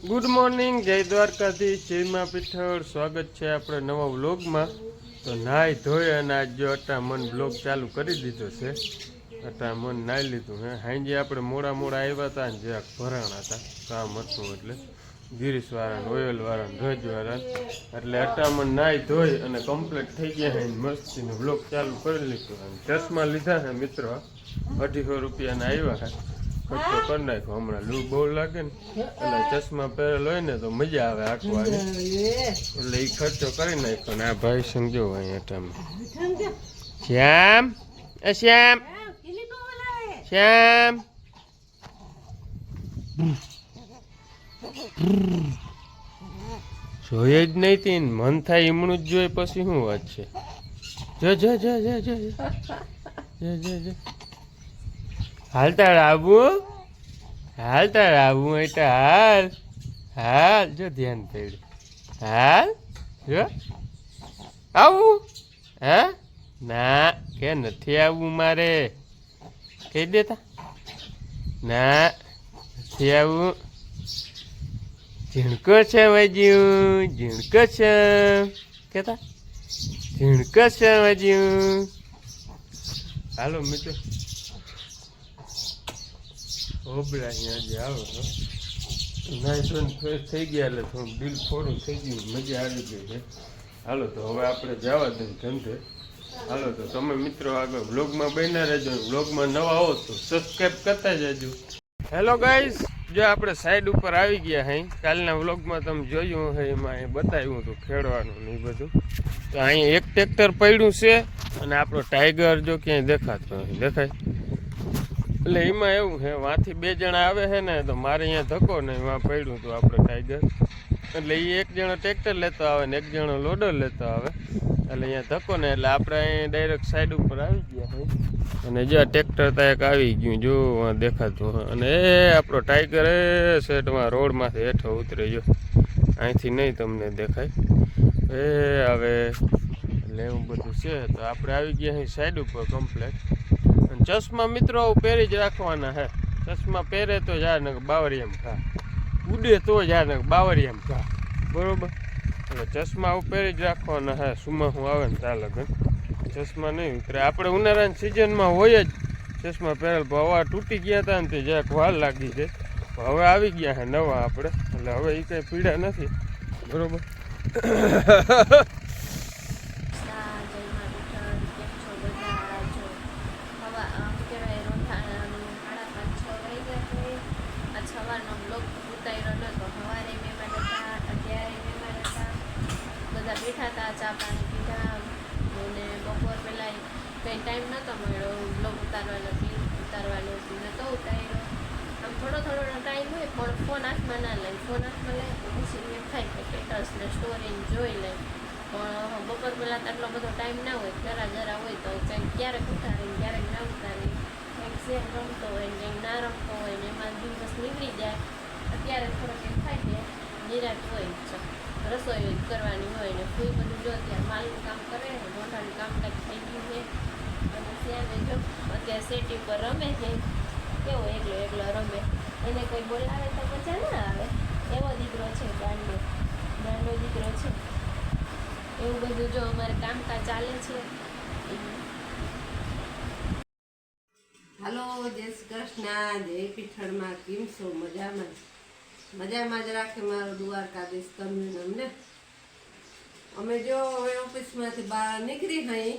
Good morning, જય દ્વારકાધીશ, જય મા પીઠળ. સ્વાગત છે આપણે નવા વ્લોગમાં. તો નાહી ધોઈ અને આજ જો અટામણ બ્લોગ ચાલુ કરી દીધો છે. અટામણ નાહી લીધું હે. હાંજે આપણે મોડા આવ્યા હતા ને જરાક ભરાણા હતા, કામ હતું એટલે ગિરીશવાળાને, ઓયલવાળાને, રજવાળા. એટલે અટામણ નાહી ધોઈ અને કમ્પ્લીટ થઈ ગયા હે. મસ્તીનો બ્લોગ ચાલુ કરી લીધો. અને ચશ્મા લીધા છે મિત્રો, 250 રૂપિયાના આવ્યા છે. ખર્ચો કરી નાખ્યો. હમણાં લૂ બહુ લાગે ને એટલે ચશ્મા પહેરેલ હોય ને તો મજા આવે આંખવાની, એટલે એ ખર્ચો કરી નાખ્યો. ને આ ભાઈ સમજો અહીંયા તમે શ્યામ, શ્યામ, શ્યામ, જોઈએ જ નહીં તી મન થાય એમણું જ જોઈએ પછી શું વાત છે. હાલતા આવવું, હાલતા આવવું એટલે હાલ હાલ. જો ધ્યાન પડ્યું, હાલ જો આવું. હા ના કે નથી આવવું મારે કહી દેતા. ના નથી આવવું. ઝીણકો છે વાજ્યું, ઝીણકો છે કેતા, ઝીણકો છે વાજ્યું. હાલો મિત્રો, હોબળા અહીંયા જે આવો છો નાઈ ધોઈને ફ્રેશ થઈ ગયા એટલે થોડું દિલ થોડું થઈ ગયું, મજા આવી ગઈ છે. હાલો તો હવે આપણે જવા દઈએ ધંધે. હાલો તો તમે મિત્રો આગળ વ્લોગમાં બન્યા રહેજો. વ્લોગમાં નવા હો તો સબસ્ક્રાઈબ કરતા જજો. હેલો ગાઈસ, જો આપણે સાઈડ ઉપર આવી ગયા હઈ. કાલના વ્લોગમાં તમે જોયું હે, એમાં બતાવ્યું હતું ખેડવાનું ને એ બધું. તો અહીંયા એક ટ્રેક્ટર પડ્યું છે અને આપણો ટાઈગર જો ક્યાંય દેખાતો દેખાય. એટલે એમાં એવું છે, વાંથી 2 જણા આવે છે ને, તો મારે અહીંયા ધક્કો ને એમાં પડ્યું હતું આપણે ટાઈગર. એટલે એ એક જણો ટ્રેક્ટર લેતો આવે ને એક જણો લોડર લેતો આવે. એટલે અહીંયા ધક્કો ને એટલે આપણે અહીં ડાયરેક્ટ સાઈડ ઉપર આવી ગયા છે. અને જો ટ્રેક્ટર ત્યાં એક આવી ગયું, જો દેખાતું. અને એ આપણો ટાઈગર એ સેટમાં રોડમાંથી હેઠો ઉતરે ગયો, અહીંથી નહીં તમને દેખાય એ હવે. એટલે એવું બધું છે. તો આપણે આવી ગયા અહીં સાઈડ ઉપર કમ્પ્લેટ. ચશ્મા મિત્રો પહેરી જ રાખવાના હે. ચશ્મા પહેરે તો જા ને બાવરિયામ ખા, ઉડે તો જા ને બાવરિયામ ખા, બરોબર. એટલે ચશ્મા પહેરી જ રાખવાના હે. સુમાં હું આવે ને ચાલે ગણ ચશ્મા નહીં ઉતરે. આપણે ઉનાળાની સિઝનમાં હોય જ ચશ્મા પહેરેલ. હવા તૂટી ગયા હતા ને તે જરાક વાર લાગી છે. હવે આવી ગયા છે નવા આપણે, એટલે હવે એ કંઈ પીડા નથી, બરોબર. બેઠા હતા, ચા પાણી પીધા અને બપોર પહેલાં કંઈ ટાઈમ નહોતો મળ્યો બ્લોગ ઉતારવાનો નહોતો ઉતાર્યો. આમ થોડો ટાઈમ હોય પણ ફોન હાથમાં ના લે. ફોન હાથમાં લે તો પછી એમ થાય કે સ્ટેટસને સ્ટોરી જોઈ લે. પણ બપોર પહેલાં તો આટલો બધો ટાઈમ ના હોય, જરા હોય તો કંઈક ક્યારેક ઉતારી ક્યારેક ના ઉતારી, કંઈક શેર રમતો હોય ને કંઈક ના રમતો હોય ને એમાં દિવસ નીકળી જાય. અત્યારે થોડોક એમ થાય કે નિરાશ હોય છે, રસોઈ કરવાની હોય ને કોઈ બધું જો અત્યારે માલનું કામ કરે ને મોઢાનું કામ કંઈક થઈ ગયું છે. અને ત્યાં જો અત્યારે સેટી પર રમે છે, કેવો એકલો રમે, એને કોઈ બોલાવે તો મજા ના આવે. એવો દીકરો છે, ગાંડો દીકરો છે. એવું બધું જો અમારે કામકાજ ચાલે છે. હાલો, જય શ્રી કૃષ્ણ, જય પીઠળમાં. કેમ છો? મજામાં જ રાખે મારો દ્વારકાધીશ તમને અમને. અમે જો હવે ઓફિસમાંથી બહાર નીકળી હઈ,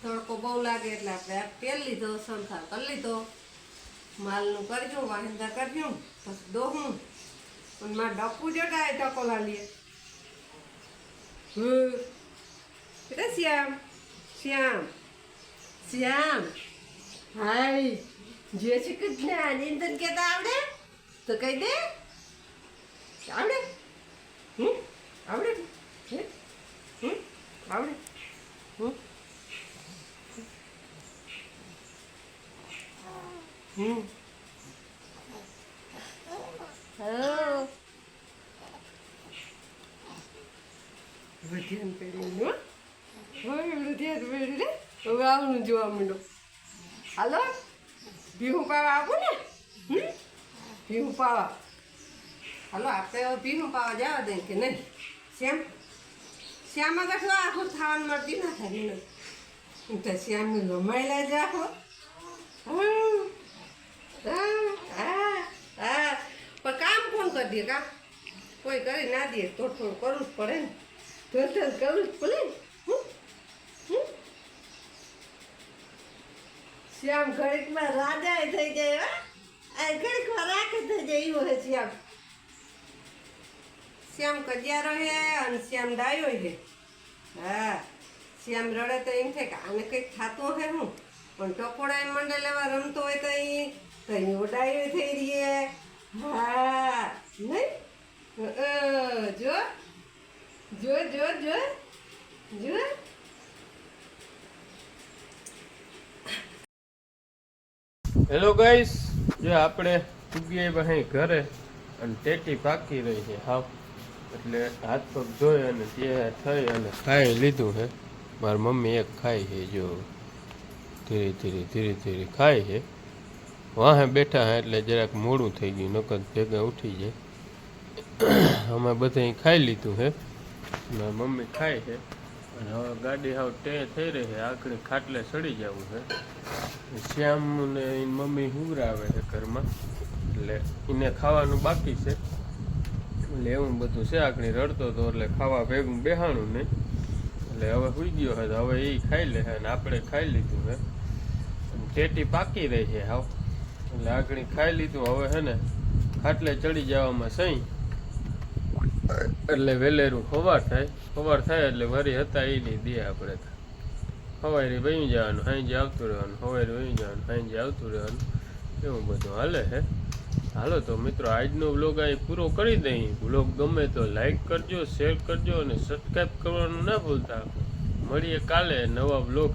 તડકો બહુ લાગે એટલે આપણે આ તેલ લીધો, સંથાર કરી લીધો, માલનું કરજો, વાહિંદા કરજો, પછી દોહું. પણ મારા ડપ્પુ જોટાય ટકોલા લે. શ્યામ શ્યામ શ્યામ, હાય જે છે કે નિંદન કેતા આવડે તો કહી દે. આવડે? આવડે? આવડે? ધ્યાન પેઢી ધ્યાન પેઢી હવે આવનું જોવા માંડો. હાલો, ભીહું પાવા આવું ને? ભીહું પાવા હાલો આપણે હવે ભીનું પાવા જવા દઈએ કે નહીં શ્યામ આગળ તો આખું ખાવાનું મળતી ના થાય મને હું તો શ્યામને રમાયેલા જ રાખો પણ કામ કોણ કરી દે કામ કોઈ કરી ના દે થોડું કરવું જ પડે ને થોડું કરવું જ પડે ને શ્યામ ઘડીકમાં રાજા થઈ જાય આ ઘડીકમાં રાખે થઈ જાય એવું હે શ્યામ કજિયારો હે અને શ્યામ ડાયો હે હા શ્યામ રડે તો એમ થાય કે આને કંઈક થતું હે હું પણ ટકોડા એમ મંડે લેવા રમતો હોય તો અહીં ડાયો થઈ રહીએ હા નહીં જો જો જો જો જો હેલો ગાઈસ, જો આપણે ઉગીએ ભાઈ ઘરે અને ટેટી પાકી રહી છે હાવ, એટલે હાથ પગ ધોઈ અને તૈયાર થઈ અને ખાઈ લીધું છે. મારી મમ્મી એક ખાય છે, જો ધીરે ધીરે ધીરે ધીરે ખાય છે. વાહે બેઠા હે એટલે જરાક મોડું થઈ ગયું, નકર ભેગા ઉઠી જાય. અમે બધા ખાઈ લીધું છે, મારી મમ્મી ખાય છે અને હવે ગાડી હાવ થઈ રહી છે, આખરી ખાટલે ચડી જવું છે. શ્યામ ને એની મમ્મી હુંગરાવે છે ઘરમાં, એટલે એને ખાવાનું બાકી છે, એટલે એવું બધું છે. આખરી રડતો હતો એટલે ખાવા ભેગું બેહાણું નહીં, એટલે હવે સુઈ ગયો છે. હવે એ ખાઈ લે અને આપણે ખાઈ લીધું છે. ટેટી પાકી રહી છે હાવ, એટલે આખરી ખાઈ લીધું. હવે છે ને ખાટલે ચડી જવામાં સહી, એટલે વેલેરું સવાર થાય એટલે વરી હતા એ નહીં દે. આપણે સવારે વહી જવાનું, સાંજે આવતું રહેવાનું, સવારે વહી જવાનું, સાંજે આવતું રહેવાનું, એવું બધું હાલે છે. હાલો તો મિત્રો, આજનો વ્લોગ અહીં પૂરો કરી દઈએ. વ્લોગ ગમે તો લાઈક કરજો, શેર કરજો અને સબસ્ક્રાઈબ કરવાનું ના ભૂલતા. મળીએ કાલે નવા વ્લોગ